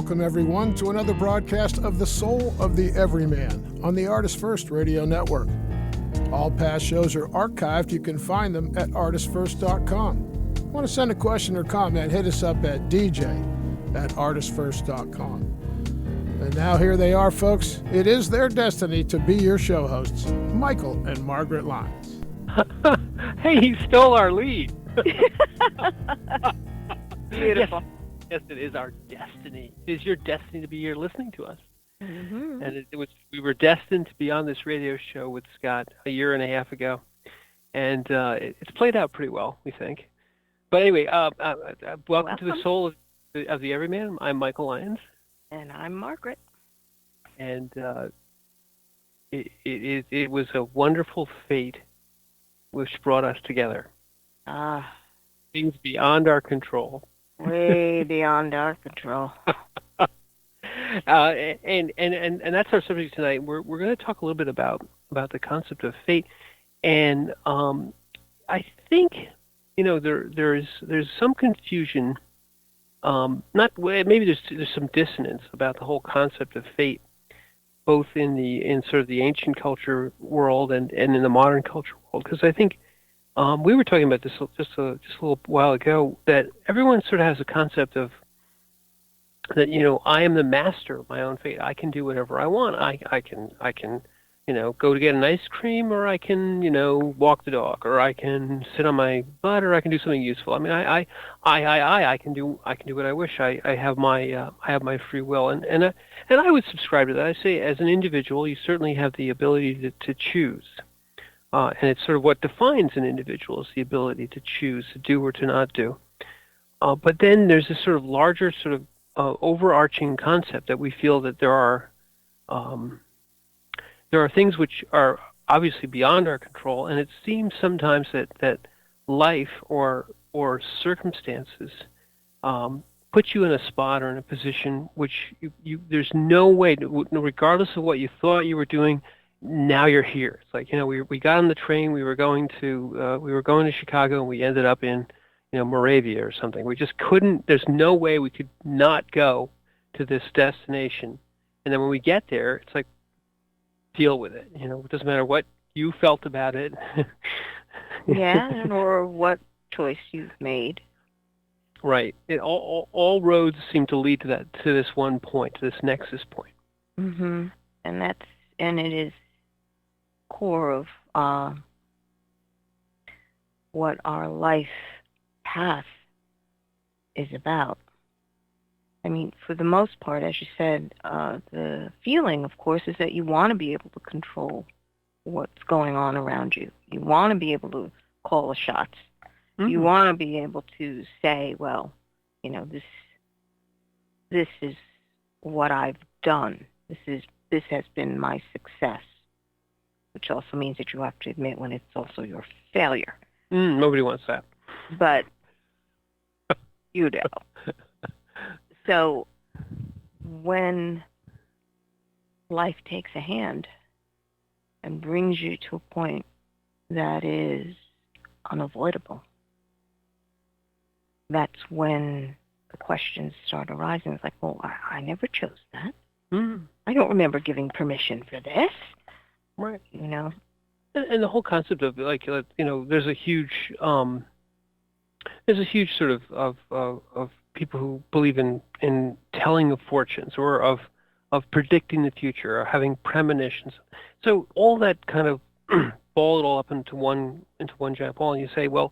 Welcome, everyone, to another broadcast of The Soul of the Everyman on the ArtistFirst radio network. All past shows are archived. You can find them at ArtistFirst.com. Want to send a question or comment, hit us up at dj@artistfirst.com. And now here they are, folks. It is their destiny to be your show hosts, Michael and Margaret Lyons. Hey, he stole our lead. Beautiful. Yes, it is our destiny. It is your destiny to be here listening to us. Mm-hmm. And we were destined to be on this radio show with Scott a year and a half ago. And it's played out pretty well, we think. But anyway, welcome to the Soul of the Everyman. I'm Michael Lyons. And I'm Margaret. And it was a wonderful fate which brought us together. Things beyond our control. Way beyond our control. And that's our subject tonight. We're going to talk a little bit about the concept of fate, and I think there's some confusion. Maybe there's some dissonance about the whole concept of fate, both in sort of the ancient culture world and in the modern culture world, because I think. We were talking about this just a little while ago, that everyone sort of has a concept of that, I am the master of my own fate. I can do whatever I want. I can go to get an ice cream, or I can, walk the dog, or I can sit on my butt, or I can do something useful. I mean, I can do what I wish. I have my free will, and I would subscribe to that. I say, as an individual, you certainly have the ability to choose. And it's sort of what defines an individual, is the ability to choose, to do or to not do. But then there's this sort of larger sort of overarching concept that we feel that there are things which are obviously beyond our control, and it seems sometimes that life or circumstances put you in a spot or in a position which there's no way, regardless of what you thought you were doing. Now you're here. It's like, we got on the train. We were going to Chicago, and we ended up in, Moravia or something. We just couldn't. There's no way we could not go to this destination. And then when we get there, it's like, deal with it. It doesn't matter what you felt about it. Yeah, or what choice you've made. Right. All roads seem to lead to this one point, to this nexus point. Mm-hmm. And it is core of what our life path is about. I mean, for the most part, as you said, the feeling, of course, is that you want to be able to control what's going on around you. You want to be able to call the shots. Mm-hmm. You want to be able to say, well, this is what I've done. This has been my success, which also means that you have to admit when it's also your failure. Nobody wants that. But you do. So when life takes a hand and brings you to a point that is unavoidable, that's when the questions start arising. It's like, well, I never chose that. I don't remember giving permission for this. Right. And the whole concept of there's a huge sort of people who believe in telling of fortunes, or of predicting the future, or having premonitions. So all that kind of ball it all up into one giant ball, and you say, well,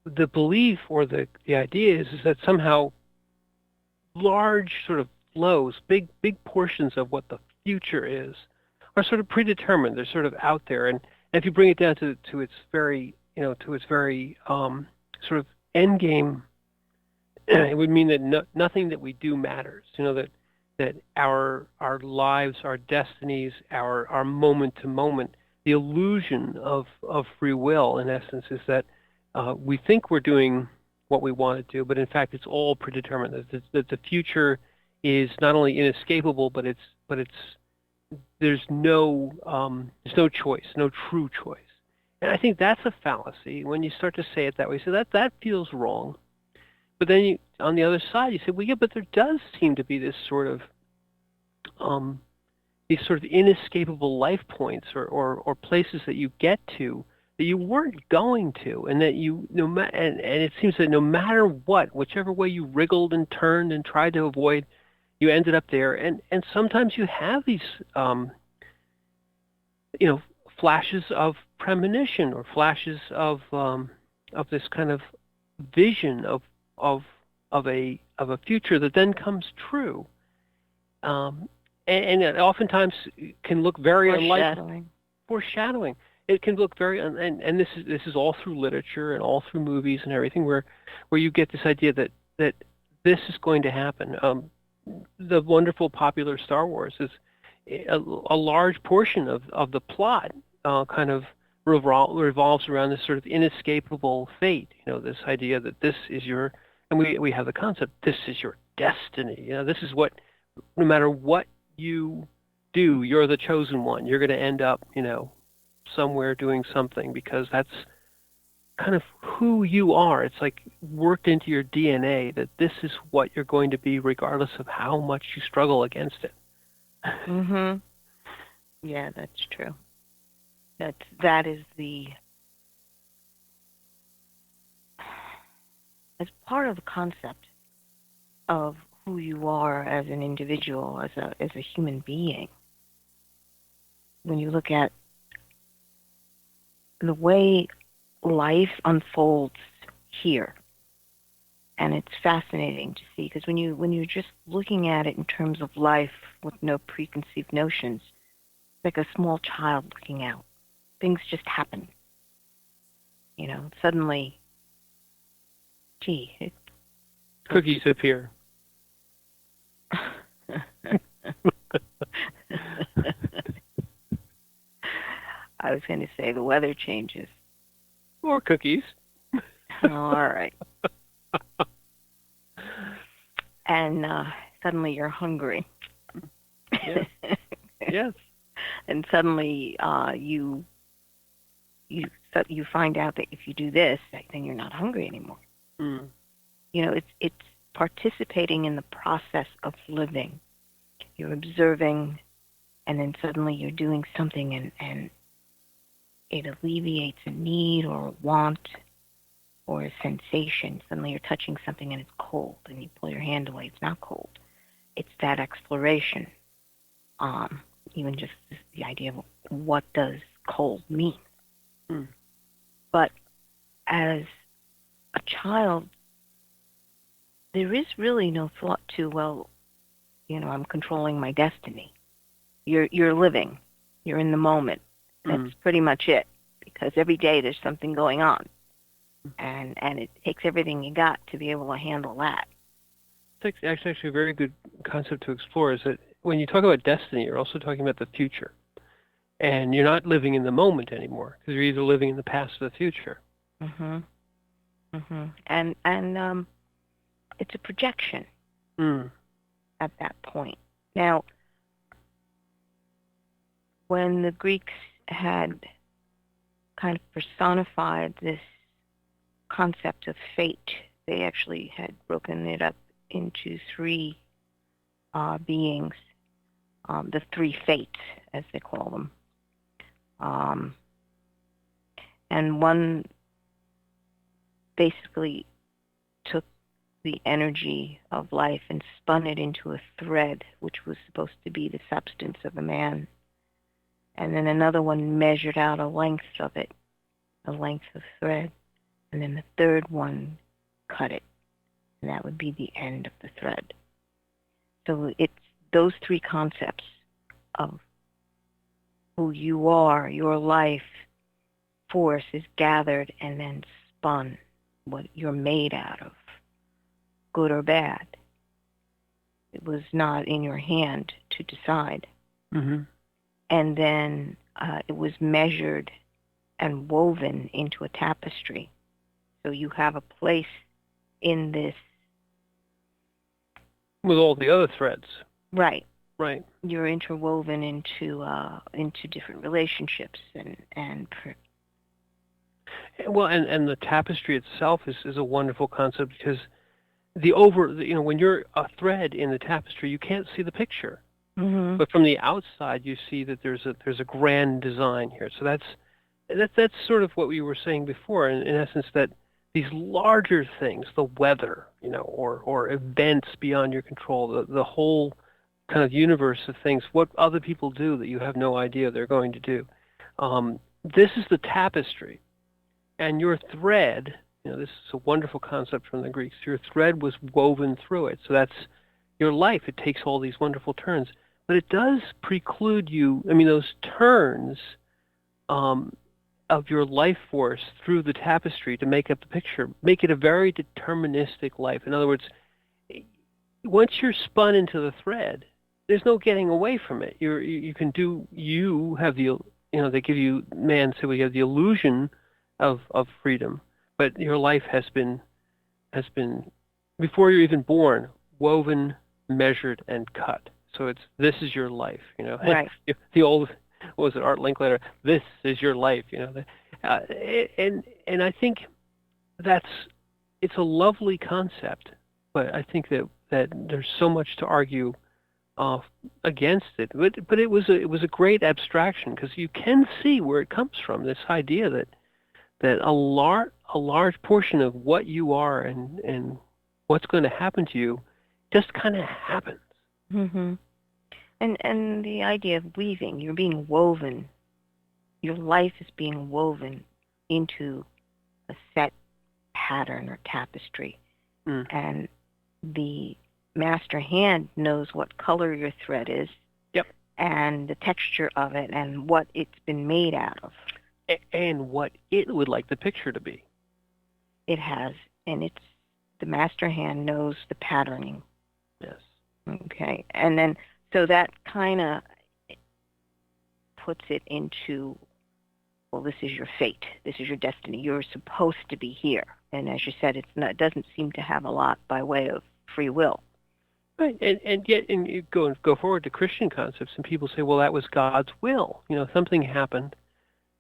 the belief or the idea is that somehow large sort of flows, big portions of what the future is, are sort of predetermined. They're sort of out there, and if you bring it down to its very sort of end game, it would mean that nothing that we do matters. That our lives, our destinies, our moment to moment, the illusion of free will, in essence, is that we think we're doing what we want to do, but in fact it's all predetermined. That the future is not only inescapable, but there's no choice, no true choice. And I think that's a fallacy when you start to say it that way. So that feels wrong. But then on the other side, you say, well, yeah, but there does seem to be this sort of these sort of inescapable life points or places that you get to that you weren't going to, and that you and it seems that no matter what, whichever way you wriggled and turned and tried to avoid, you ended up there. And sometimes you have these flashes of premonition or flashes of this kind of vision of a future that then comes true. And it oftentimes can look very unlikely. Foreshadowing. It can look very, and this is all through literature and all through movies and everything, where you get this idea that this is going to happen. The wonderful popular Star Wars is a large portion of the plot kind of revolves around this sort of inescapable fate. This idea that this is your, and we have the concept, this is your destiny. This is what, no matter what you do, you're the chosen one. You're going to end up, somewhere doing something, because that's kind of who you are. It's like worked into your DNA that this is what you're going to be, regardless of how much you struggle against it. Mhm. Yeah, that's true. That is as part of the concept of who you are as an individual, as a human being. When you look at the way life unfolds here, and it's fascinating to see, because when you're just looking at it in terms of life with no preconceived notions, it's like a small child looking out. Things just happen. Suddenly, Cookies appear. I was going to say the weather changes. Or cookies. All right. And suddenly you're hungry. Yes. Yes. And suddenly you find out that if you do this, then you're not hungry anymore. Mm. It's participating in the process of living. You're observing, and then suddenly you're doing something, and it alleviates a need or a want or a sensation. Suddenly you're touching something and it's cold, and you pull your hand away. It's not cold. It's that exploration. Even just the idea of what does cold mean. Mm. But as a child, there is really no thought to, I'm controlling my destiny. You're living. You're in the moment. That's pretty much it. Because every day there's something going on. And it takes everything you got to be able to handle that. It's actually a very good concept to explore, is that when you talk about destiny, you're also talking about the future. And you're not living in the moment anymore, because you're either living in the past or the future. Mhm. Mhm. And it's a projection at that point. Now, when the Greeks had kind of personified this concept of fate, they actually had broken it up into three beings, the three fates, as they call them. And one basically took the energy of life and spun it into a thread, which was supposed to be the substance of a man. And then another one measured out a length of it, a length of thread. And then the third one cut it, and that would be the end of the thread. So it's those three concepts of who you are, your life force is gathered and then spun, what you're made out of, good or bad. It was not in your hand to decide. Mm-hmm. And then it was measured and woven into a tapestry. So you have a place in this. With all the other threads. Right. Right. You're interwoven into different relationships and Well, and the tapestry itself is a wonderful concept, because when you're a thread in the tapestry, you can't see the picture. Mm-hmm. But from the outside, you see that there's a grand design here. So that's sort of what we were saying before, in essence, that these larger things, the weather, or events beyond your control, the whole kind of universe of things, what other people do that you have no idea they're going to do. This is the tapestry, and your thread. This is a wonderful concept from the Greeks. Your thread was woven through it, so that's your life. It takes all these wonderful turns, but it does preclude you. I mean, those turns of your life force through the tapestry to make up the picture make it a very deterministic life. In other words, once you're spun into the thread, there's no getting away from it. You have the they give you, man said, we have the illusion of freedom, but your life has been before you're even born, woven, measured, and cut. So this is your life. Right. The old, what was it, Art Linkletter? This is your life. And I think it's a lovely concept, but I think that there's so much to argue against it. But it was a great abstraction, because you can see where it comes from. This idea that a large portion of what you are and what's going to happen to you just kind of happens. Mm-hmm. And the idea of weaving, you're being woven. Your life is being woven into a set pattern or tapestry. Mm. And the master hand knows what color your thread is. Yep. And the texture of it and what it's been made out of. And what it would like the picture to be. It has. And the master hand knows the patterning. Yes. Okay. And then, so that kind of puts it into, well, this is your fate. This is your destiny. You're supposed to be here. And as you said, it doesn't seem to have a lot by way of free will. Right. And yet, you go forward to Christian concepts, and people say, well, that was God's will. Something happened,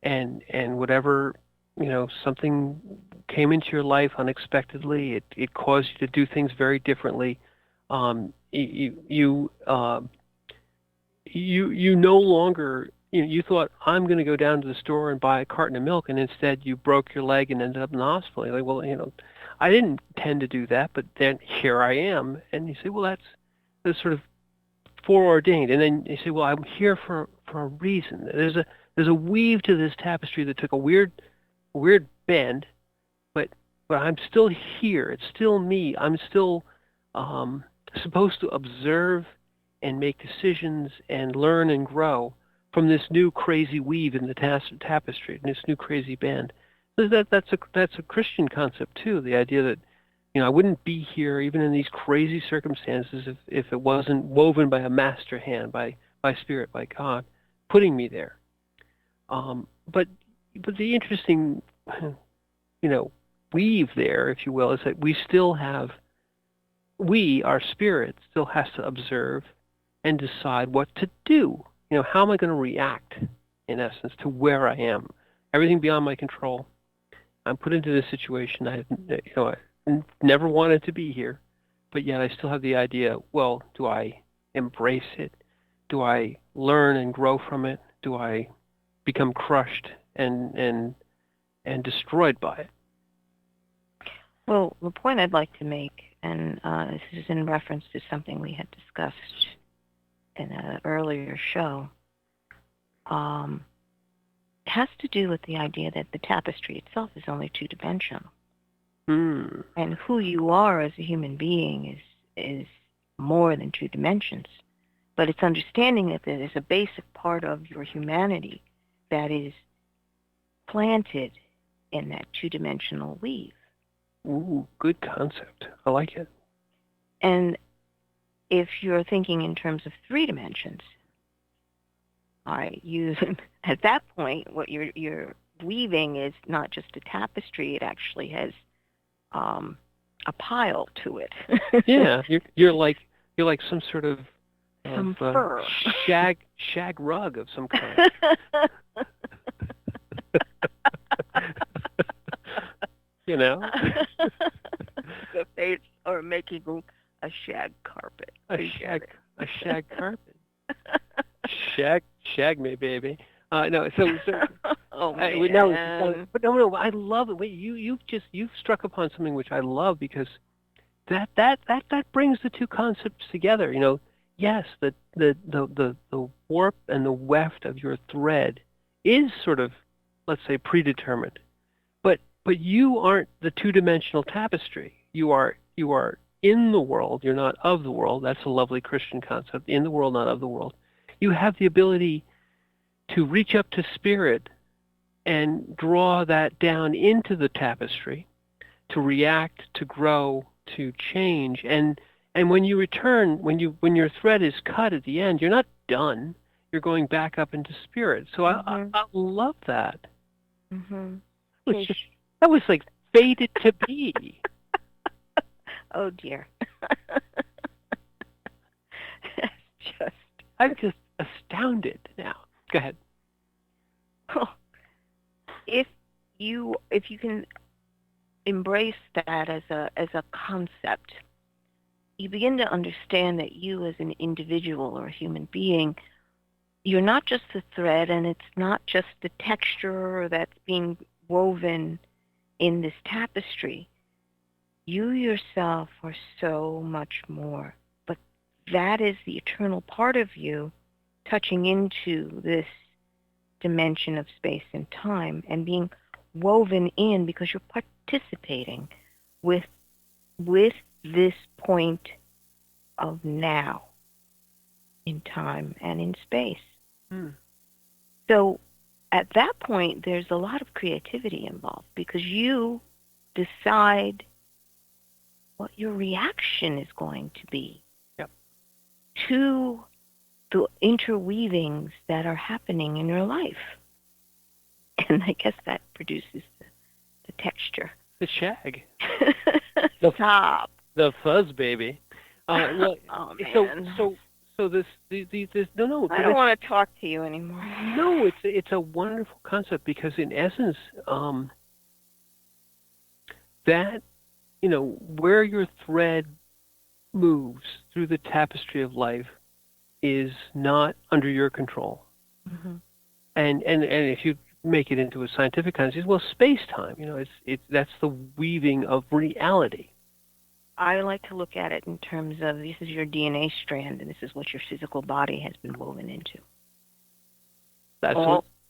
and whatever, something came into your life unexpectedly. It caused you to do things very differently. You no longer, you thought, I'm going to go down to the store and buy a carton of milk, and instead you broke your leg and ended up in the hospital. You're like, well, I didn't intend to do that, but then here I am. And you say, well, that's sort of foreordained. And then you say, well, I'm here for a reason. There's a weave to this tapestry that took a weird bend, but I'm still here. It's still me. I'm still supposed to observe and make decisions and learn and grow from this new crazy weave in the tapestry, and this new crazy band. So that's a Christian concept too. The idea that I wouldn't be here even in these crazy circumstances if it wasn't woven by a master hand, by Spirit, by God, putting me there. But the interesting weave there, if you will, is that our spirit still has to observe and decide what to do. How am I going to react, in essence, to where I am? Everything beyond my control. I'm put into this situation. I never wanted to be here, but yet I still have the idea, well, do I embrace it? Do I learn and grow from it? Do I become crushed and destroyed by it? Well, the point I'd like to make, and this is in reference to something we had discussed in an earlier show, has to do with the idea that the tapestry itself is only two-dimensional. Mm. And who you are as a human being is more than two dimensions. But it's understanding that there is a basic part of your humanity that is planted in that two-dimensional weave. Ooh, good concept. I like it. And if you're thinking in terms of three dimensions, all right, at that point, what you're weaving is not just a tapestry; it actually has a pile to it. Yeah, you're like some sort of fur, shag rug of some kind. A making a shag carpet. A shag carpet. Shag me, baby. No, so Oh no, man. but no, I love it. Wait, you've struck upon something which I love because that brings the two concepts together. Yes, the warp and the weft of your thread is sort of, let's say, predetermined, but you aren't the two-dimensional tapestry. You are in the world. You're not of the world. That's a lovely Christian concept. In the world, not of the world. You have the ability to reach up to spirit and draw that down into the tapestry, to react, to grow, to change. And when you return, when your thread is cut at the end, you're not done. You're going back up into spirit. So I love that. Mhm. That was like fated to be. Oh dear. I'm just astounded now. Go ahead. If you can embrace that as a concept, you begin to understand that you as an individual or a human being, you're not just the thread, and it's not just the texture that's being woven in this tapestry. You yourself are so much more. But that is the eternal part of you touching into this dimension of space and time and being woven in because you're participating with this point of now in time and in space. So at that point, there's a lot of creativity involved because you decide what your reaction is going to be to the interweavings that are happening in your life. And I guess that produces the texture. The shag. Stop. The fuzz, baby. Well, oh man. So this no. I don't want to talk to you anymore. No, it's a wonderful concept because in essence, that where your thread moves through the tapestry of life is not under your control. Mm-hmm. And if you make it into a scientific concept, well, space-time, that's the weaving of reality. I like to look at it in terms of this is your DNA strand, and this is what your physical body has been woven into. That's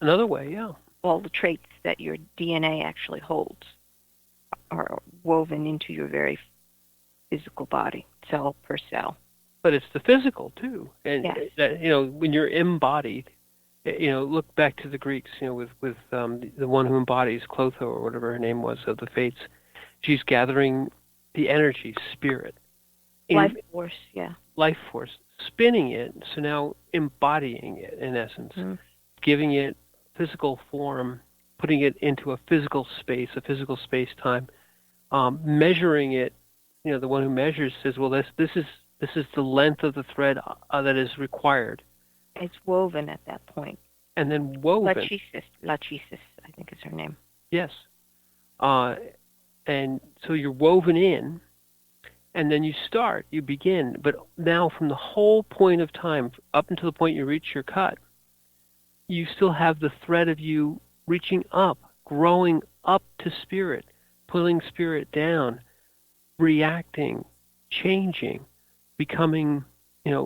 another way, yeah. All the traits that your DNA actually holds are woven into your very physical body, cell per cell. But it's the physical too, and yes. That when you're embodied, look back to the Greeks, with the one who embodies Clotho or whatever her name was of the Fates. She's gathering the energy, spirit, life force, yeah, life force, spinning it. So now embodying it in essence, giving it physical form, putting it into a physical space, a physical space-time, measuring it. The one who measures says, well, this is the length of the thread that is required. It's woven at that point. And then woven. Lachesis, I think is her name. Yes. And so you're woven in, and then you begin. But now from the whole point of time, up until the point you reach your cut, you still have the thread of you reaching up, growing up to spirit, pulling spirit down, reacting, changing, becoming,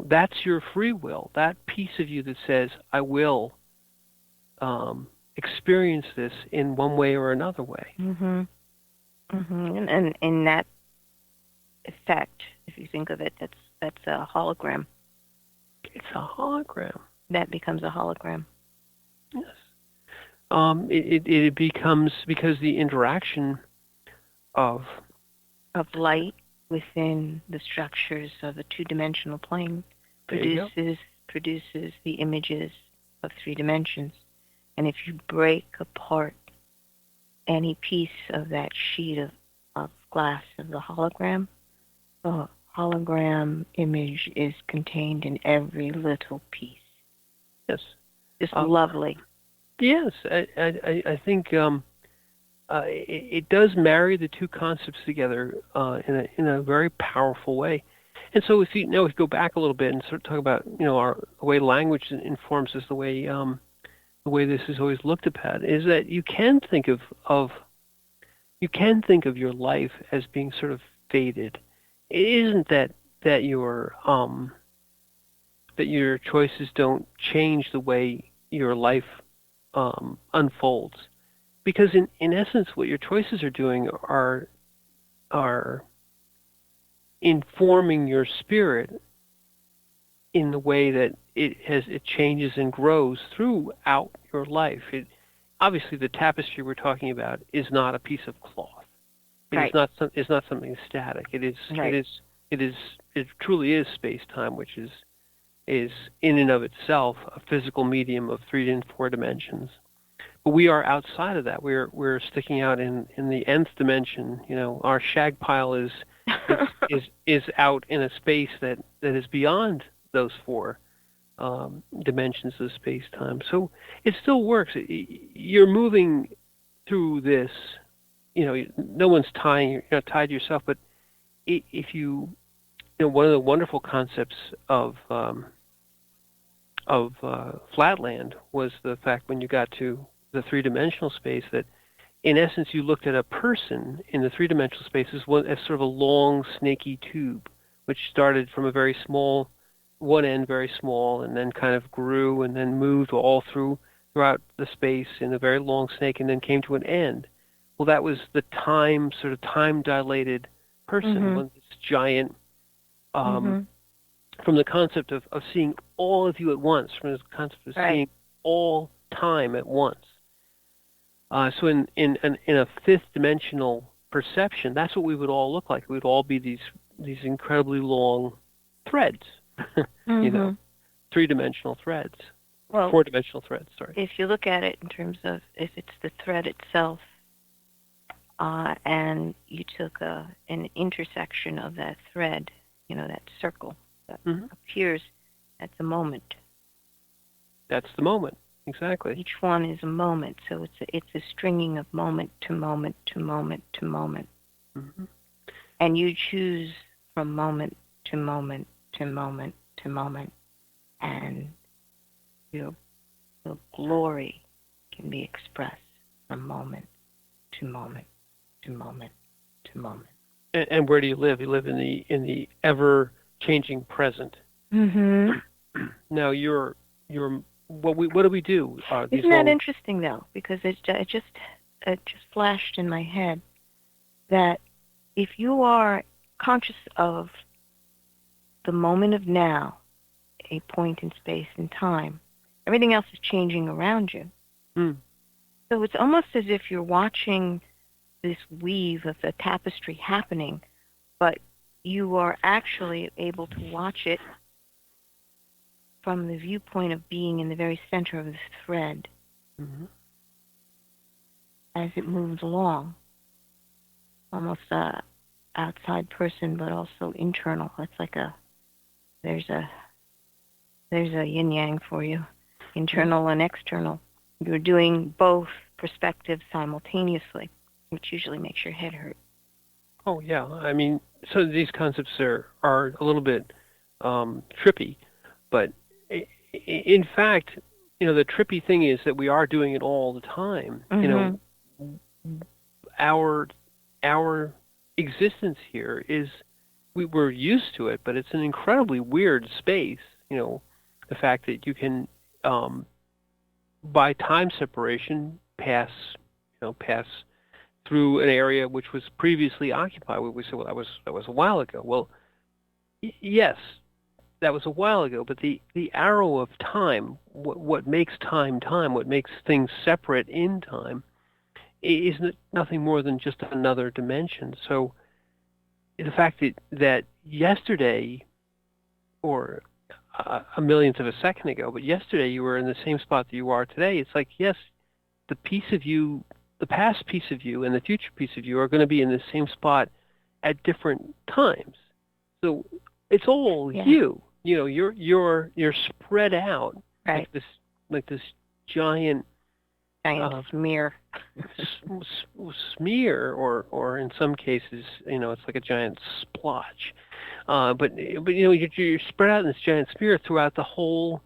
that's your free will, that piece of you that says, I will experience this in one way or another way. Mm-hmm. Mm-hmm. And in that effect, if you think of it, that's a hologram. It's a hologram. That becomes a hologram. Yes. It becomes, because the interaction of light within the structures of a two-dimensional plane produces the images of three dimensions. And if you break apart any piece of that sheet of glass of the hologram image is contained in every little piece. Yes. It's lovely. Yes, I think it does marry the two concepts together in a very powerful way. And so if you know, if you go back a little bit and sort of talk about the way language informs us, the way this is always looked at, is that you can think of your life as being sort of fated. It isn't that that your choices don't change the way your life unfolds, because in essence, what your choices are doing are informing your spirit in the way that it changes and grows throughout your life. Obviously, the tapestry we're talking about is not a piece of cloth. Right. It's not something static. Right. It truly is space time, which is in and of itself a physical medium of 3 and 4 dimensions. But we are outside of that. We're sticking out in the nth dimension. Our shag pile is out in a space that is beyond those 4 dimensions of space time. So it still works. You're moving through this. No one's you're not tied to yourself. But if one of the wonderful concepts of Flatland was the fact when you got to the 3-dimensional space that, in essence, you looked at a person in the 3-dimensional space as sort of a long, snaky tube, which started from a very small, one end very small, and then kind of grew and then moved all throughout the space in a very long snake, and then came to an end. Well, that was the sort of time-dilated person, Mm-hmm. this giant. From the concept of seeing all of you at once, from the concept of seeing all time at once. So in a 5th dimensional perception, that's what we would all look like. We would all be these incredibly long threads, Mm-hmm. 3-dimensional threads, Well, 4-dimensional threads. Sorry. if you look at it in terms of if it's the thread itself, and you took an intersection of that thread, that circle that appears at the moment. That's the moment, exactly. Each one is a moment, so it's a stringing of moment to moment to moment to moment, and you choose from moment to moment to moment to moment, and your glory can be expressed from moment to moment to moment to moment. And where do you live? You live in the ever-changing present. Mm-hmm. Now what do we do? Isn't that interesting though? Because it just flashed in my head that if you are conscious of the moment of now, a point in space and time, everything else is changing around you. So it's almost as if you're watching this weave of the tapestry happening, but you are actually able to watch it from the viewpoint of being in the very center of this thread as it moves along. Almost a outside person, but also internal. It's like there's a yin yang for you, internal and external. You're doing both perspectives simultaneously, which usually makes your head hurt. Oh yeah, I mean, so these concepts are a little bit trippy, but in fact, the trippy thing is that we are doing it all the time. Our existence here is we're used to it, but it's an incredibly weird space. The fact that you can, by time separation, pass through an area which was previously occupied. We say, well, that was a while ago. Well, yes, that was a while ago, but the arrow of time, what makes time, what makes things separate in time, is nothing more than just another dimension. So the fact that yesterday, or a millionth of a second ago, but yesterday you were in the same spot that you are today, it's like, yes, the piece of you, the past piece of you and the future piece of you are going to be in the same spot at different times. So it's all you. You're spread out like this giant Giant smear. Smear, or in some cases, it's like a giant splotch. But you're spread out in this giant smear throughout the whole,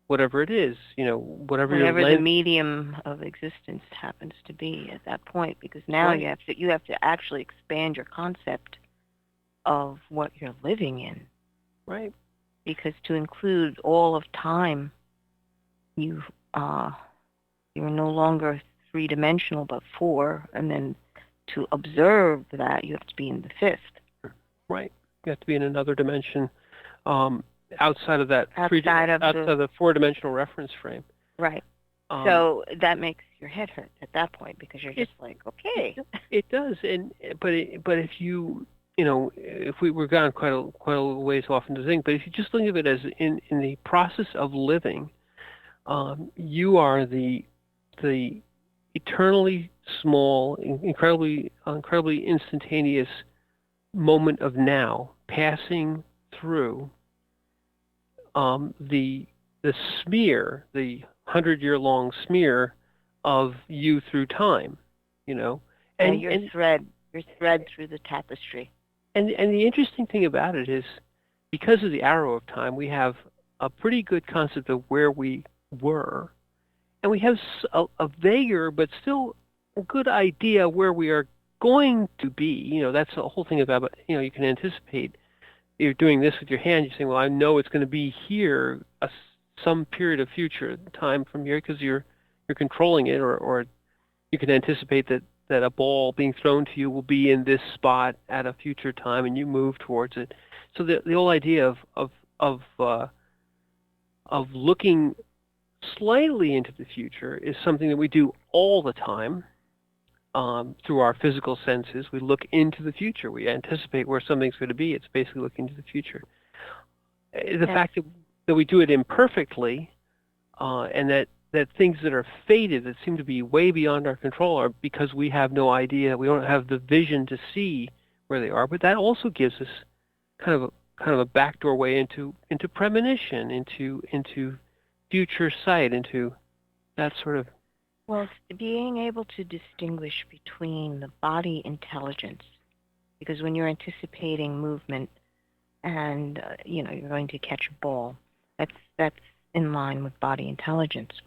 whatever it is, whatever your Whatever the length. medium of existence happens to be at that point, because now Right. you have to actually expand your concept of what you're living in. Right. Because to include all of time, you're no longer three-dimensional but four, and then to observe that you have to be in the fifth. Right. You have to be in another dimension, outside of that Outside of the four-dimensional reference frame. Right. So that makes your head hurt at that point, because you're just like, okay. It does, but if if we're gone quite a ways off into the thing, but if you just think of it as in the process of living, you are the eternally small, incredibly instantaneous moment of now, passing through the smear, the 100-year-long smear of you through time, and your thread through the tapestry. And the interesting thing about it is, because of the arrow of time, we have a pretty good concept of where we were, and we have a vaguer but still a good idea where we are going to be. That's the whole thing about, you can anticipate. You're doing this with your hand. You're saying, well, I know it's going to be here some period of future time from here, because you're controlling it, or you can anticipate that a ball being thrown to you will be in this spot at a future time, and you move towards it. So the whole idea of looking slightly into the future is something that we do all the time, through our physical senses. We look into the future. We anticipate where something's going to be. It's basically looking to the future. The fact that we do it imperfectly, and that things that are fated, that seem to be way beyond our control, are because we have no idea. We don't have the vision to see where they are. But that also gives us kind of a backdoor way into premonition, into future sight, into that sort of. Well, it's being able to distinguish between the body intelligence, because when you're anticipating movement and you're going to catch a ball, that's in line with body intelligence.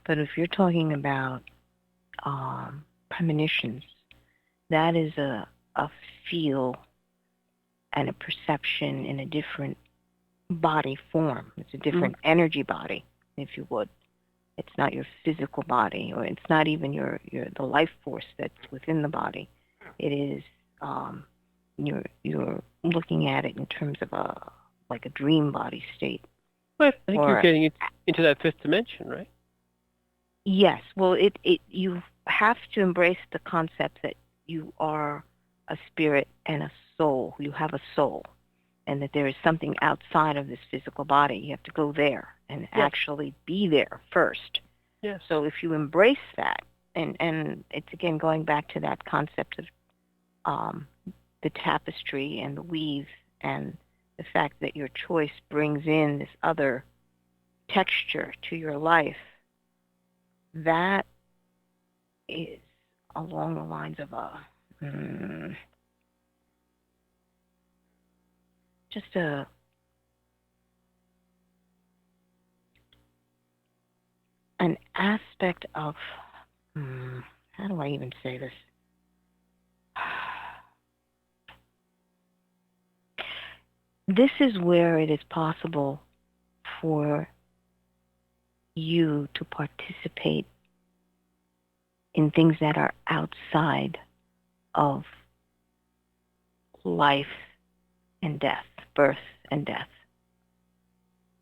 But if you're talking about premonitions, that is a feel and a perception in a different body form. It's a different energy body, if you would. It's not your physical body, or it's not even the life force that's within the body. It is you're looking at it in terms of like a dream body state. But I think you're getting into that fifth dimension, right? Yes. Well, you have to embrace the concept that you are a spirit and a soul. You have a soul, and that there is something outside of this physical body. You have to go there and actually be there first. Yes. So if you embrace that, and it's again going back to that concept of the tapestry and the weave, and the fact that your choice brings in this other texture to your life, that is along the lines of an aspect of, how do I even say this? This is where it is possible for you to participate in things that are outside of life and death, birth and death.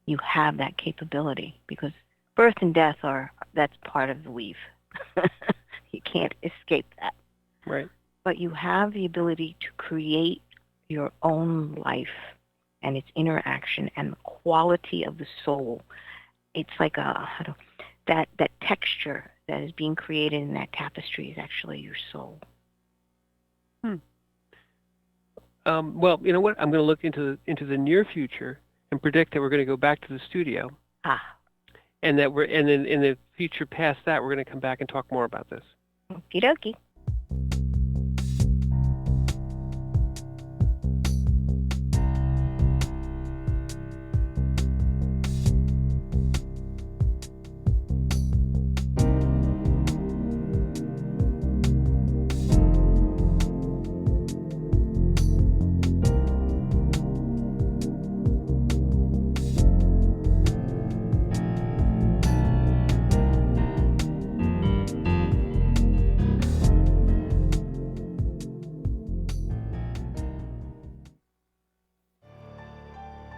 You have that capability, because birth and death that's part of the weave. You can't escape that. Right. But you have the ability to create your own life and its interaction and the quality of the soul. It's like that texture that is being created in that tapestry is actually your soul. Well, you know what? I'm going to look into the near future and predict that we're going to go back to the studio. and that and then in the future past that, we're going to come back and talk more about this. Okie dokie.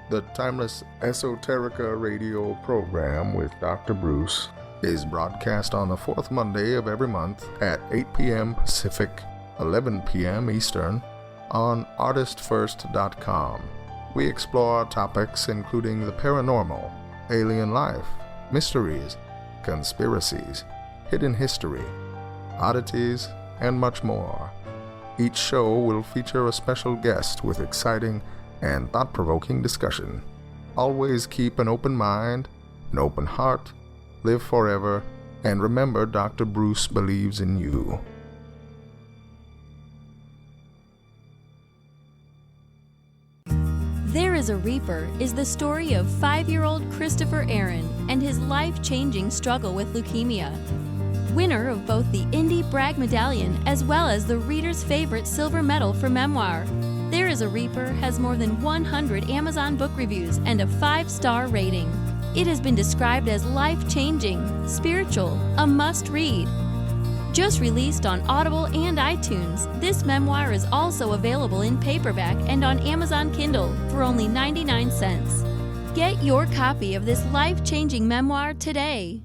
The Timeless Esoterica radio program with Dr. Bruce is broadcast on the fourth Monday of every month at 8 p.m. Pacific, 11 p.m. Eastern on ArtistFirst.com. We explore topics including the paranormal, alien life, mysteries, conspiracies, hidden history, oddities, and much more. Each show will feature a special guest with exciting and thought-provoking discussion. Always keep an open mind, an open heart, live forever, and remember Dr. Bruce believes in you. There is a Reaper is the story of 5-year-old Christopher Aaron and his life-changing struggle with leukemia. Winner of both the Indie Bragg Medallion as well as the reader's favorite silver medal for memoir, There is a Reaper has more than 100 Amazon book reviews and a 5-star rating. It has been described as life-changing, spiritual, a must-read. Just released on Audible and iTunes, this memoir is also available in paperback and on Amazon Kindle for only 99 cents. Get your copy of this life-changing memoir today.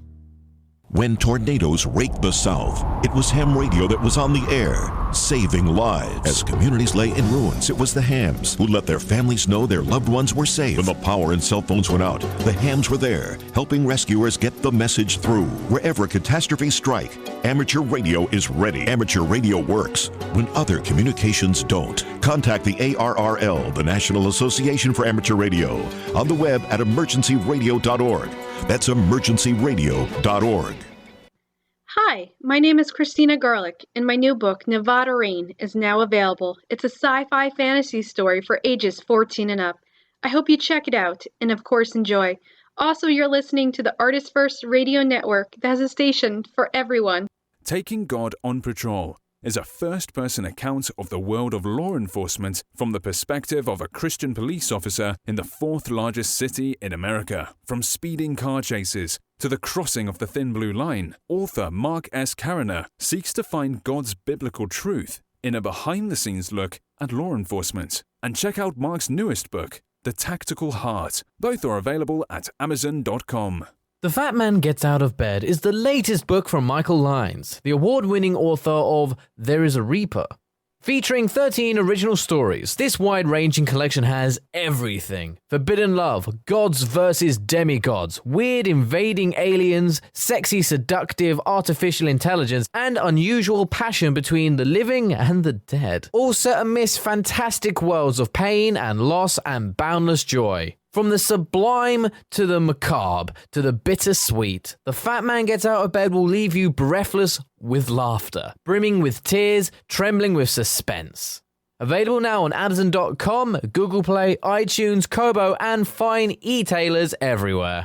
When tornadoes raked the South, it was ham radio that was on the air, saving lives. As communities lay in ruins, it was the hams who let their families know their loved ones were safe. When the power and cell phones went out, the hams were there, helping rescuers get the message through. Wherever catastrophes strike, amateur radio is ready. Amateur radio works when other communications don't. Contact the ARRL, the National Association for Amateur Radio, on the web at emergencyradio.org. That's emergencyradio.org. Hi, my name is Christina Garlick, and my new book, Nevada Rain, is now available. It's a sci-fi fantasy story for ages 14 and up. I hope you check it out, and of course enjoy. Also, you're listening to the ArtistFirst radio network that has a station for everyone. Taking God on Patrol is a first-person account of the world of law enforcement from the perspective of a Christian police officer in the 4th largest city in America. From speeding car chases to the crossing of the thin blue line, author Mark S. Cariner seeks to find God's biblical truth in a behind-the-scenes look at law enforcement. And check out Mark's newest book, The Tactical Heart. Both are available at Amazon.com. The Fat Man Gets Out of Bed is the latest book from Michael Lyons, the award-winning author of There is a Reaper. Featuring 13 original stories, this wide-ranging collection has everything. Forbidden love, gods versus demigods, weird invading aliens, sexy seductive artificial intelligence, and unusual passion between the living and the dead. All set amidst fantastic worlds of pain and loss and boundless joy. From the sublime to the macabre to the bittersweet, The Fat Man Gets Out of Bed will leave you breathless with laughter, brimming with tears, trembling with suspense. Available now on Amazon.com, Google Play, iTunes, Kobo, and fine e-tailers everywhere.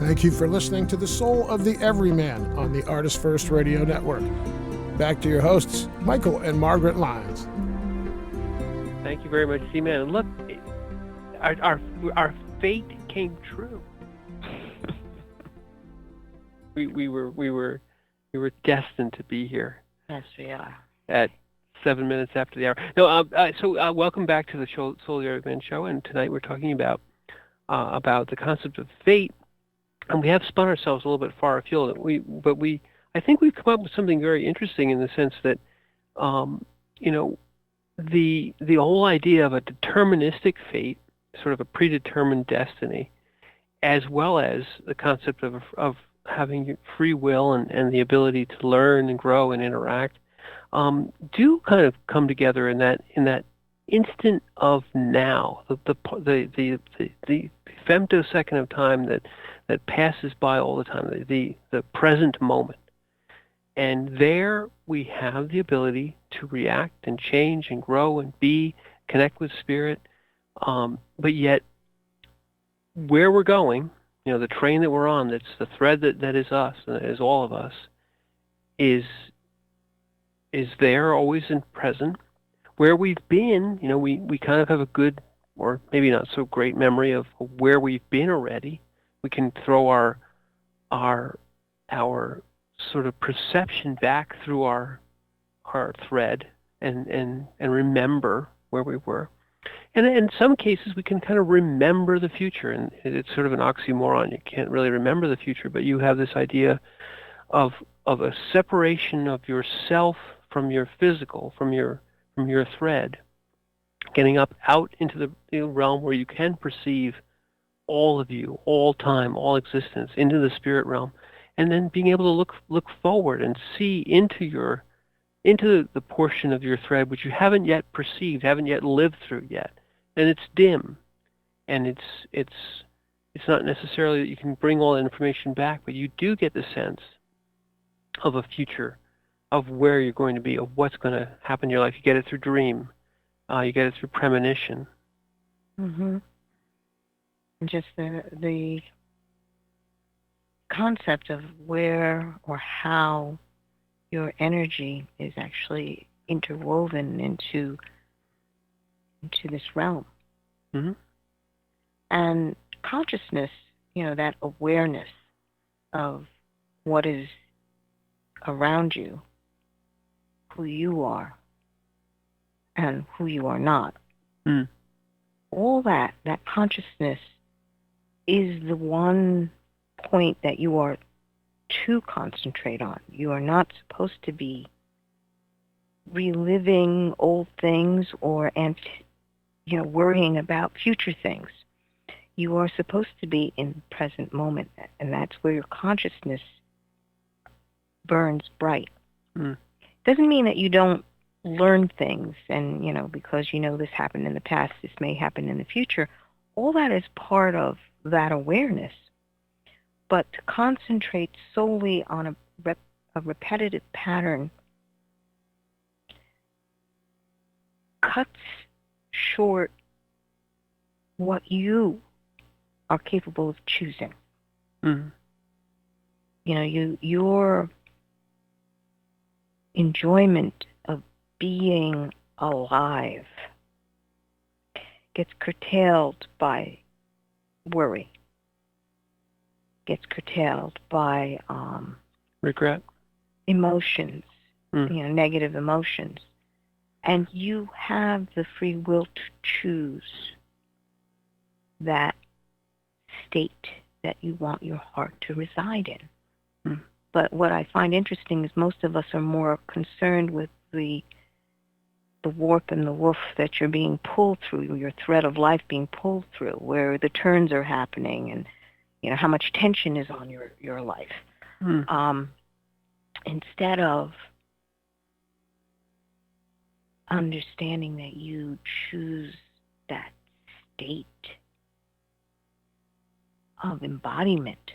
Thank you for listening to The Soul of the Everyman on the ArtistFirst Radio Network. Back to your hosts, Michael and Margaret Lyons. Thank you very much, C-Man. And look, our fate came true. we were destined to be here. Yes, we are. At 7 minutes after the hour. No, so welcome back to the Soul of the Everyman show, and tonight we're talking about the concept of fate. And we have spun ourselves a little bit far afield. I think we've come up with something very interesting in the sense that, the whole idea of a deterministic fate, sort of a predetermined destiny, as well as the concept of having free will and the ability to learn and grow and interact, do kind of come together in that instant of now, the femtosecond of time that passes by all the time, the present moment. And there we have the ability to react and change and grow and connect with spirit. But yet, where we're going, the train that we're on, that's the thread that is us, that is all of us, is there always in present. Where we've been, we kind of have a good, or maybe not so great memory of where we've been already. We can throw our sort of perception back through our thread and remember where we were. And in some cases, we can kind of remember the future, and it's sort of an oxymoron. You can't really remember the future, but you have this idea of a separation of yourself from your physical, from your thread, getting up out into the realm where you can perceive all of you, all time, all existence, into the spirit realm, and then being able to look forward and see into the portion of your thread which you haven't yet perceived, haven't yet lived through yet. And it's dim, and it's not necessarily that you can bring all that information back, but you do get the sense of a future, of where you're going to be, of what's going to happen in your life. You get it through dream, you get it through premonition. Mm-hmm. Just the concept of where or how your energy is actually interwoven into this realm. Mm-hmm. And consciousness, that awareness of what is around you, who you are and who you are not. Mm. All that consciousness is the one point that you are to concentrate on. You are not supposed to be reliving old things or worrying about future things. You are supposed to be in the present moment, and that's where your consciousness burns bright. Mm. Doesn't mean that you don't learn things and, because this happened in the past, this may happen in the future. All that is part of that awareness. But to concentrate solely on a repetitive pattern cuts short what you are capable of choosing. Mm-hmm. Your enjoyment of being alive gets curtailed by worry, gets curtailed by regret, emotions, negative emotions. And you have the free will to choose that state that you want your heart to reside in. Mm. But what I find interesting is most of us are more concerned with the warp and the woof that you're being pulled through, your thread of life being pulled through, where the turns are happening and how much tension is on your life. Mm. Instead of understanding that you choose that state of embodiment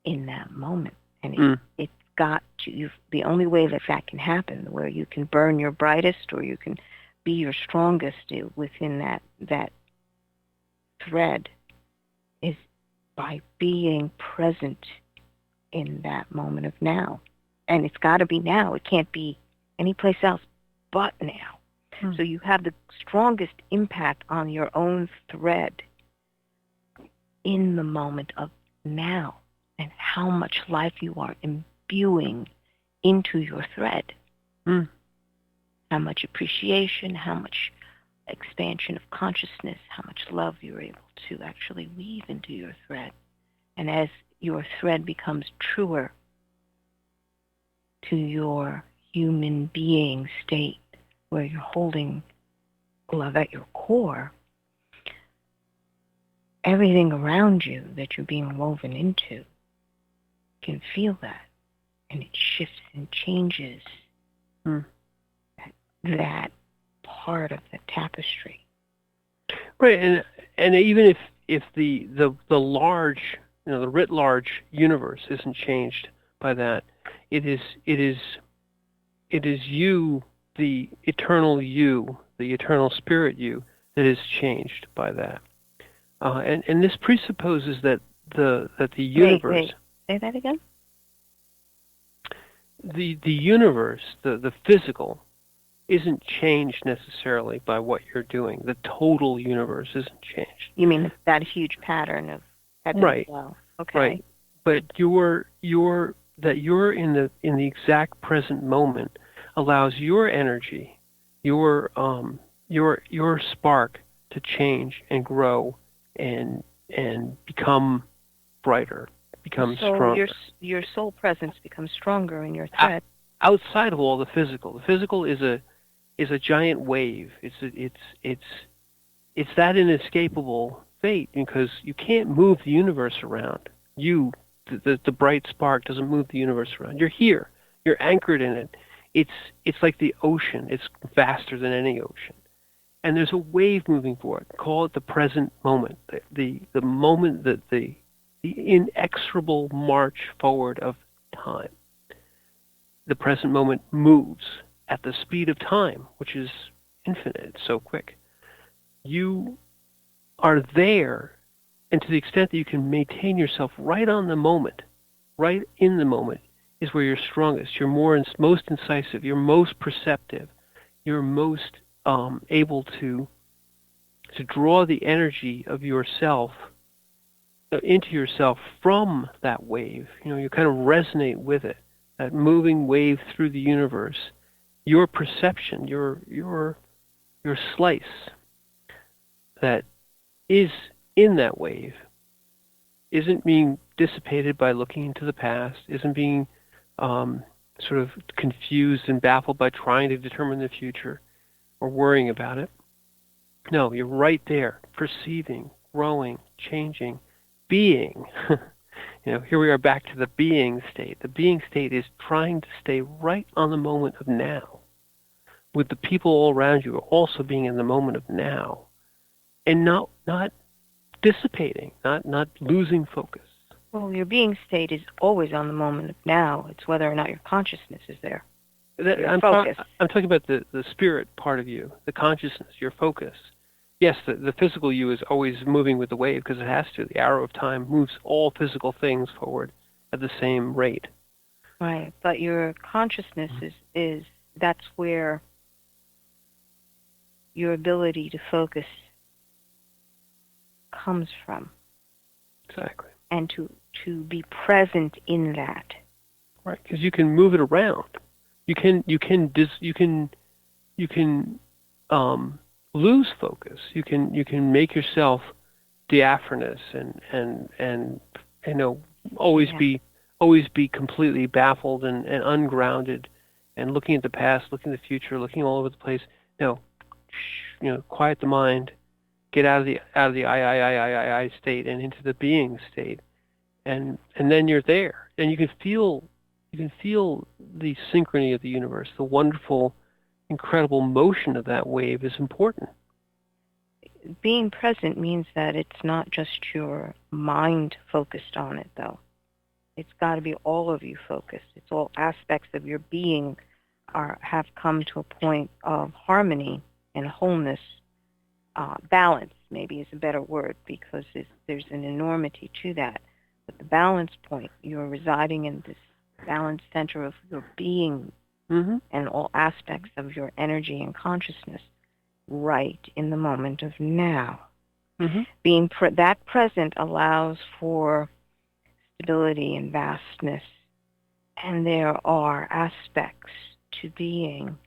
in that moment. And it's got to, the only way that can happen, where you can burn your brightest or you can be your strongest within that thread, is by being present in that moment of now. And it's got to be now. It can't be anyplace else but now. So you have the strongest impact on your own thread in the moment of now, and how much life you are imbuing into your thread. How much appreciation, how much expansion of consciousness, how much love you're able to actually weave into your thread. And as your thread becomes truer to your human being state, where you're holding love at your core, everything around you that you're being woven into can feel that, and it shifts and changes that part of the tapestry. Right, and even if the large, the writ large universe isn't changed by that, it is you, the eternal you, the eternal spirit you, that is changed by that. And this presupposes that the universe. Wait. Say that again? The universe, the physical, isn't changed necessarily by what you're doing. The total universe isn't changed. You mean that huge pattern of ebbs Right. and flow? Okay. Right. But you're in the exact present moment allows your energy, your spark to change and grow and become brighter, become stronger. Your soul presence becomes stronger in your thread. Outside of all the physical. The physical is a giant wave. It's that inescapable fate, because you can't move the universe around. The bright spark doesn't move the universe around. You're here. You're anchored in it. It's like the ocean. It's vaster than any ocean. And there's a wave moving forward. Call it the present moment. The moment that the inexorable march forward of time. The present moment moves at the speed of time, which is infinite. It's so quick. You are there, and to the extent that you can maintain yourself right on the moment, right in the moment, is where you're strongest. You're most incisive. You're most perceptive. You're most able to draw the energy of yourself into yourself from that wave. You kind of resonate with it. That moving wave through the universe, your perception, your slice that is in that wave isn't being dissipated by looking into the past, isn't being sort of confused and baffled by trying to determine the future or worrying about it. No, you're right there, perceiving, growing, changing, being. Here we are back to the being state. The being state is trying to stay right on the moment of now, with the people all around you also being in the moment of now, and not dissipating, not losing focus. Well, your being state is always on the moment of now. It's whether or not your consciousness is there. I'm talking about the spirit part of you, the consciousness, your focus. Yes, the physical you is always moving with the wave because it has to. The arrow of time moves all physical things forward at the same rate. Right, but your consciousness is that's where your ability to focus comes from. Exactly. And to be present in that. Right, because you can move it around. You can lose focus. You can make yourself diaphanous and always be completely baffled and ungrounded and looking at the past, looking at the future, looking all over the place. No, quiet the mind, get out of the I state and into the being state, and then you're there, and you can feel the synchrony of the universe, the wonderful, incredible motion of that wave is important. Being present means that it's not just your mind focused on it, though. It's got to be all of you focused. It's all aspects of your being have come to a point of harmony and wholeness. Balance, maybe, is a better word, because there's an enormity to that. But the balance point, you're residing in this balanced center of your being and all aspects of your energy and consciousness right in the moment of now. Being that present allows for stability and vastness, and there are aspects to being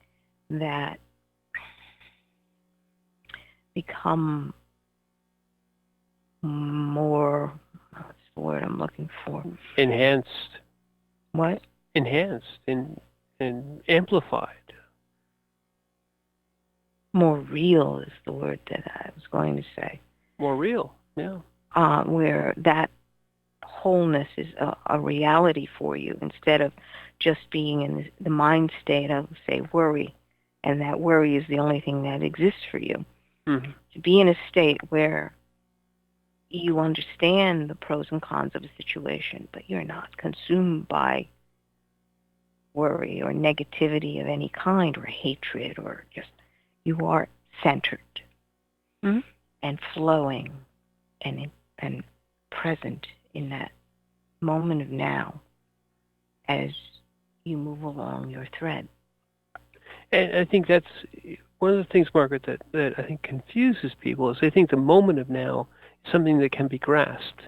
that become more, what's the word I'm looking for? Enhanced. What? Enhanced and amplified. More real is the word that I was going to say. More real, yeah. Where that wholeness is a reality for you instead of just being in the mind state of, say, worry, and that worry is the only thing that exists for you. Mm-hmm. To be in a state where you understand the pros and cons of a situation, but you're not consumed by worry or negativity of any kind or hatred or just, you are centered and flowing and present in that moment of now as you move along your thread. And I think that's one of the things, Margaret, that I think confuses people is they think the moment of now is something that can be grasped.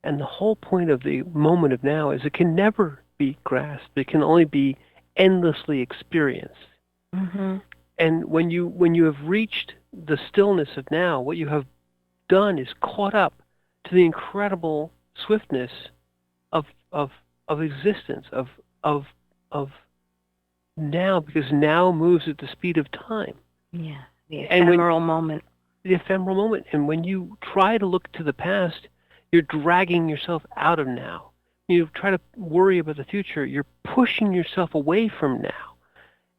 And the whole point of the moment of now is it can never be grasped. It can only be endlessly experienced. Mm-hmm. And when you have reached the stillness of now, what you have done is caught up to the incredible swiftness of existence, of now, because now moves at the speed of time. Yeah, the ephemeral moment. The ephemeral moment. And when you try to look to the past, you're dragging yourself out of now. You try to worry about the future, you're pushing yourself away from now.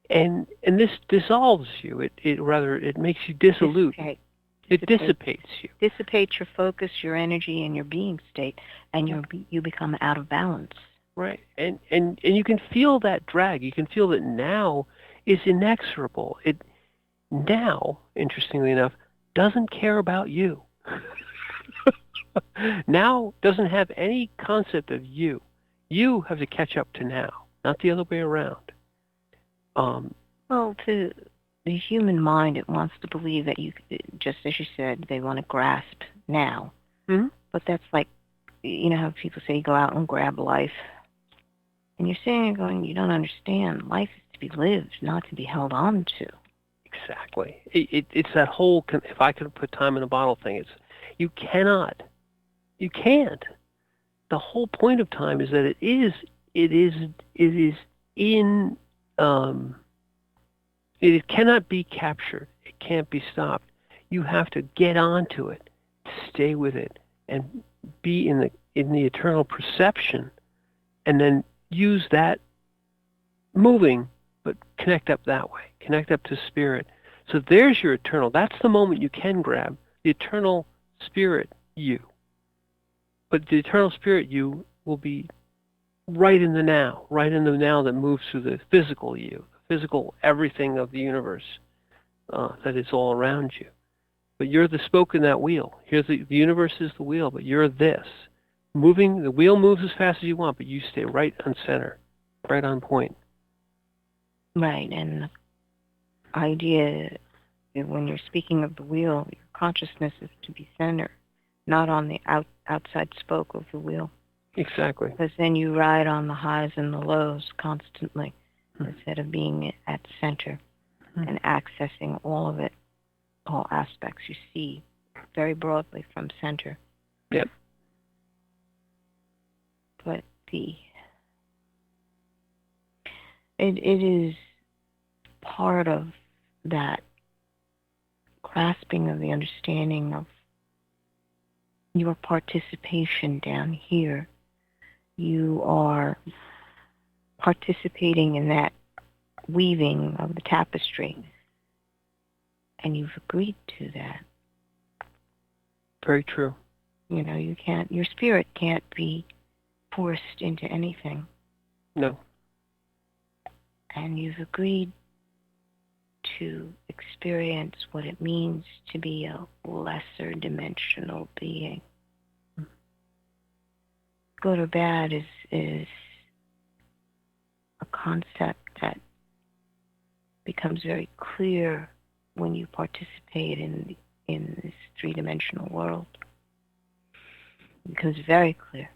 And this dissolves you. It makes you dissolute. It dissipates you. Dissipates your focus, your energy, and your being state, and you become out of balance. Right. And you can feel that drag. You can feel that now is inexorable. It now, interestingly enough, doesn't care about you. Now doesn't have any concept of you. You have to catch up to now, not the other way around. Well, to the human mind, it wants to believe that you, just as you said, they want to grasp now. Mm-hmm. But that's like, you know how people say, go out and grab life. And you're sitting there going, you don't understand. Life is to be lived, not to be held on to. Exactly. It's that whole, if I could put time in a bottle thing, it's, you cannot. You can't. The whole point of time is that it is in, it cannot be captured. It can't be stopped. You have to get onto it, stay with it, and be in the eternal perception, and then use that moving, but connect up that way. Connect up to spirit. So there's your eternal. That's the moment you can grab, the eternal spirit you. But the eternal spirit you will be right in the now that moves through the physical you, the physical everything of the universe that is all around you. But you're the spoke in that wheel. Here, the universe is the wheel, but you're this. Moving, the wheel moves as fast as you want, but you stay right on center, right on point. Right, and the idea, when you're speaking of the wheel, your consciousness is to be centered, not on the outside spoke of the wheel. Exactly. Because then you ride on the highs and the lows constantly instead of being at center and accessing all of it, all aspects you see very broadly from center. Yep. But it is part of that grasping of the understanding of your participation down here. You are participating in that weaving of the tapestry, and you've agreed to that. Very true. You know, your spirit can't be forced into anything. No. And you've agreed to experience what it means to be a lesser dimensional being. Good or bad is a concept that becomes very clear when you participate in this three-dimensional world. It becomes very clear.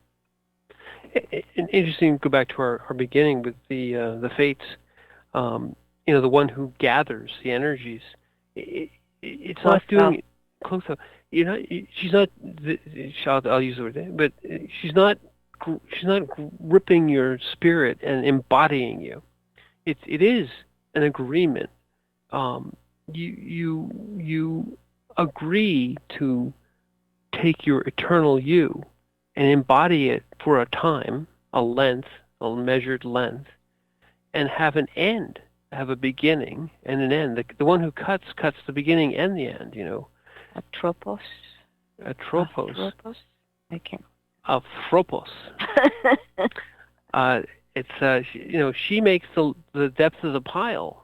Interesting to go back to our beginning with the fates. The one who gathers the energies. It's Close not doing up. it close up. She's not. I'll use the word, but she's not gripping your spirit and embodying you. It is an agreement, you agree to take your eternal you and embody it for a time, a length, a measured length, and have an end, have a beginning and an end. The one who cuts the beginning and the end. Atropos. Atropos. Atropos. I can't. Aphropos. She makes the depth of the pile.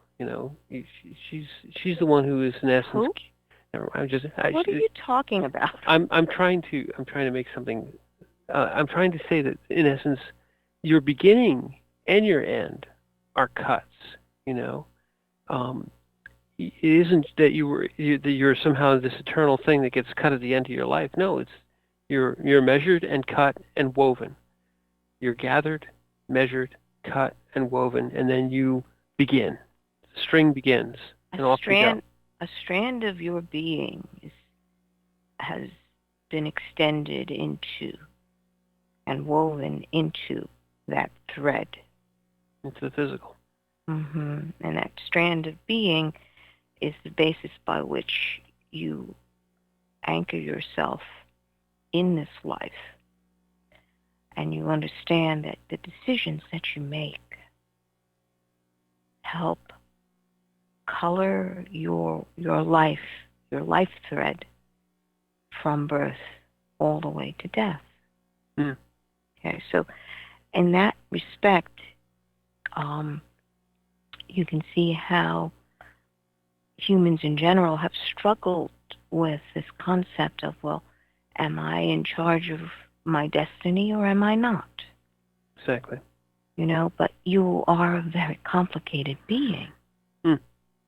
She's the one who is in essence. Who? What are you talking about? I'm trying to make something. I'm trying to say that in essence, your beginning and your end are cuts. It isn't that you're somehow this eternal thing that gets cut at the end of your life. No, it's you're measured and cut and woven. You're gathered, measured, cut, and woven, and then you begin. The string begins, and off you go. A strand of your being has been extended into and woven into that thread. Into the physical. Mm-hmm. And that strand of being is the basis by which you anchor yourself in this life. And you understand that the decisions that you make help color your life thread from birth all the way to death. Mm. Okay, so in that respect, you can see how humans in general have struggled with this concept of, well, am I in charge of my destiny or am I not? Exactly. But you are a very complicated being. Mm.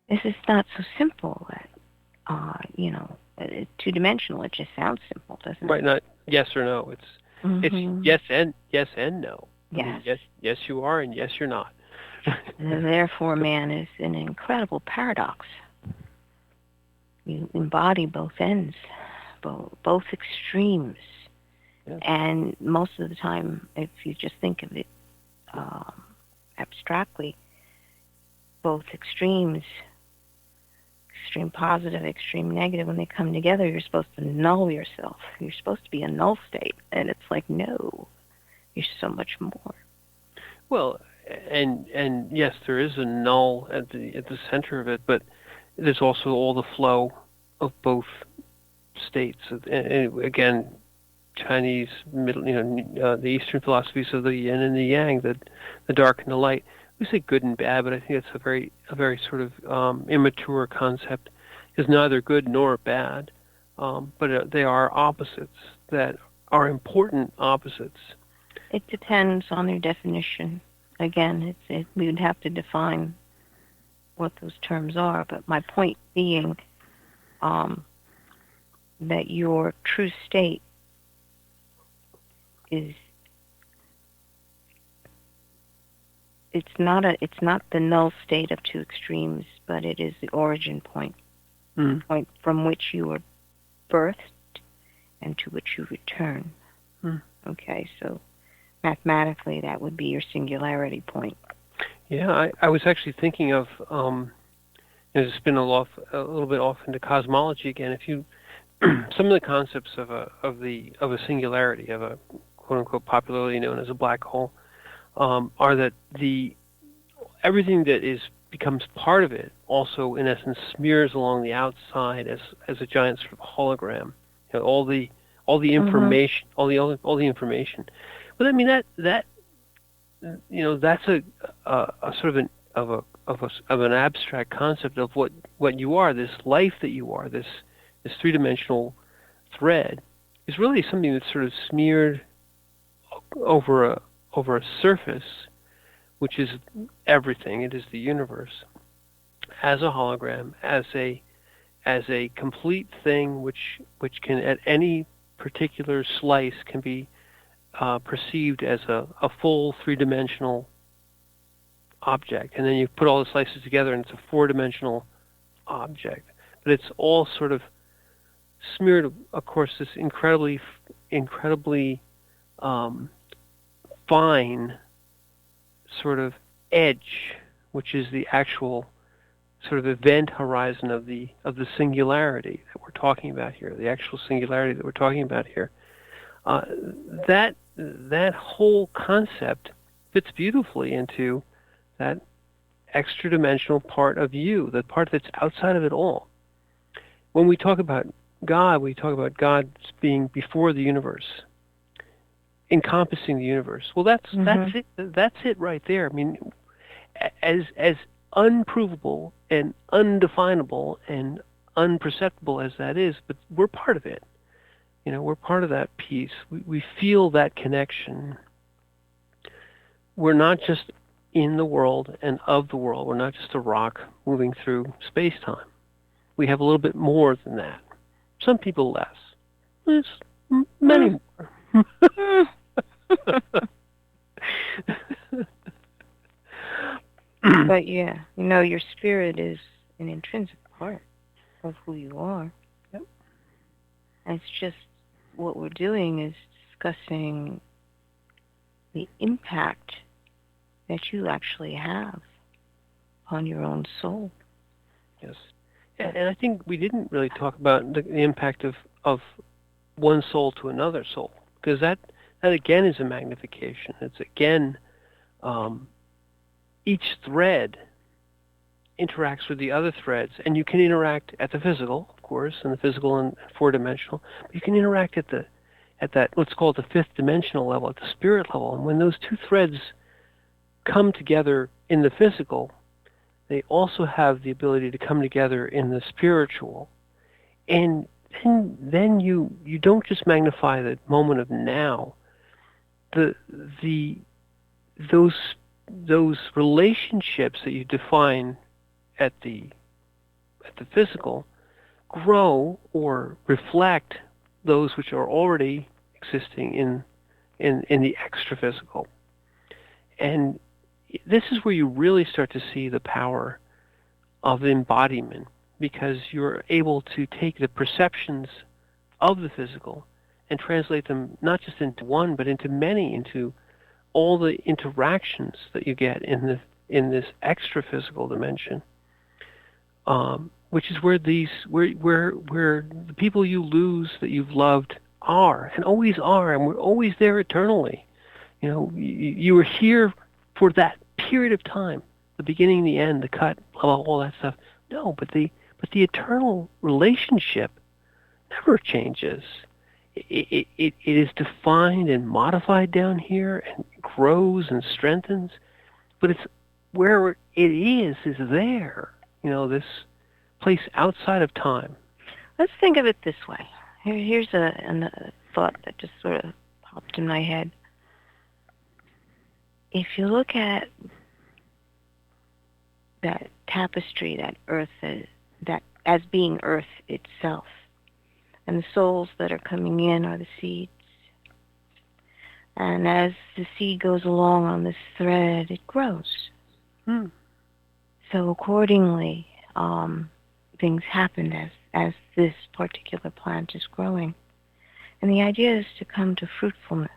This is not so simple. Two-dimensional. It just sounds simple, doesn't it? Right. Not yes or no. It's yes and no. Yes. Yes, you are, and yes, you're not. Therefore, man is an incredible paradox. You embody both ends, both extremes. Yes. And most of the time, if you just think of it abstractly, both extremes, extreme positive, extreme negative, when they come together, you're supposed to null yourself. You're supposed to be a null state. And it's like, no, you're so much more. Well, and yes, there is a null at the center of it, but there's also all the flow of both states. And again, Chinese the Eastern philosophies of the yin and the yang, the dark and the light. We say good and bad, but I think it's a very sort of immature concept. It's neither good nor bad, but they are opposites that are important opposites. It depends on their definition. Again, we would have to define what those terms are, but my point being that your true state is it's not the null state of two extremes, but it is the origin point, the point from which you were birthed and to which you return. Okay, so mathematically that would be your singularity point. Yeah, I was actually thinking of it's been a little bit off into cosmology again. If you some of the concepts of a singularity, of a quote unquote popularly known as a black hole, are that everything that becomes part of it also in essence smears along the outside as a giant sort of hologram. All the information, all the information. But I mean that that's a sort of an abstract concept of what you are. This life that you are, this three-dimensional thread, is really something that's sort of smeared over a surface, which is everything. It is the universe, as a hologram, as a complete thing, which can at any particular slice can be perceived as a full three-dimensional object, and then you put all the slices together, and it's a four-dimensional object. But it's all sort of smeared, of course, this incredibly fine sort of edge, which is the actual sort of event horizon of the singularity that we're talking about here, the actual singularity that we're talking about here. That whole concept fits beautifully into that extra dimensional part of you, the part that's outside of it all. When we talk about God, we talk about God being before the universe, encompassing the universe. Well, that's it. That's it right there. I mean, as unprovable and undefinable and unperceptible as that is, but we're part of it. You know, we're part of that piece. We feel that connection. We're not just in the world and of the world. We're not just a rock moving through space-time. We have a little bit more than that. Some people less. There's many more. But yeah, you know, your spirit is an intrinsic part of who you are. Yep. And it's just what we're doing is discussing the impact that you actually have on your own soul. Yes. And I think we didn't really talk about the impact of one soul to another soul, because that again is a magnification. It's again, each thread interacts with the other threads, and you can interact at the physical, of course, and the physical and four-dimensional, but you can interact at that, let's call it the fifth dimensional level, at the spirit level. And when those two threads come together in the physical, they also have the ability to come together in the spiritual. And then you don't just magnify the moment of now. Those relationships that you define at the physical grow or reflect those which are already existing in the extra physical. And this is where you really start to see the power of embodiment, because you're able to take the perceptions of the physical and translate them not just into one, but into many, into all the interactions that you get in this extra physical dimension, which is where where the people you lose that you've loved are, and always are, and we're always there eternally. You know, you were here for that period of time, the beginning, the end, the cut, all that stuff. No, but the eternal relationship never changes. It is defined and modified down here, and grows and strengthens, but it's where it is there. You know, this place outside of time. Let's think of it this way. Here's a thought that just sort of popped in my head. If you look at that tapestry, that earth, that as being earth itself, and the souls that are coming in are the seeds. And as the seed goes along on this thread, it grows. So accordingly, things happen as this particular plant is growing. And the idea is to come to fruitfulness.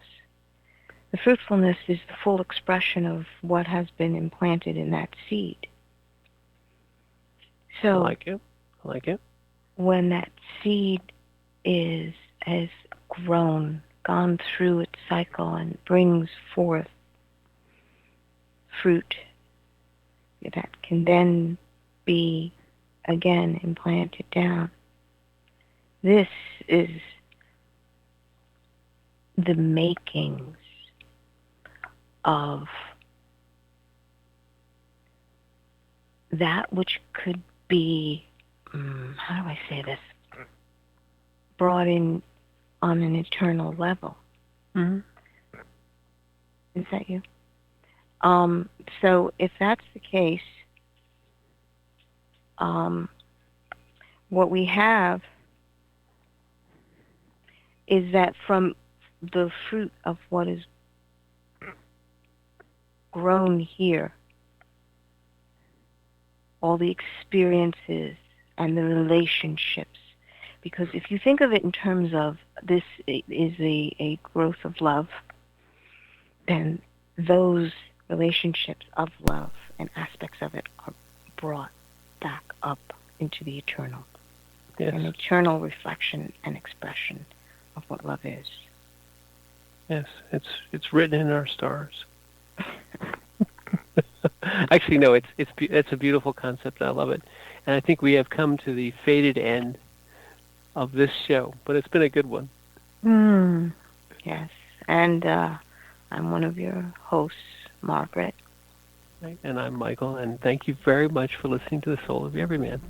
The fruitfulness is the full expression of what has been implanted in that seed. So I like it. When that seed has gone through its cycle and brings forth fruit that can then be again implanted down. This is the makings of that which could be, how do I say this, brought in on an eternal level. Mm-hmm. Is that you? So if that's the case, what we have is that from the fruit of what is grown here, all the experiences and the relationships. Because if you think of it in terms of this is a growth of love, then those relationships of love and aspects of it are brought back up into the eternal. Yes. An eternal reflection and expression of what love is. Yes, it's written in our stars. Actually, no, it's a beautiful concept. I love it, and I think we have come to the fated end of this show. But it's been a good one. Yes, and I'm one of your hosts, Margaret. Right? And I'm Michael, and thank you very much for listening to The Soul of Everyman.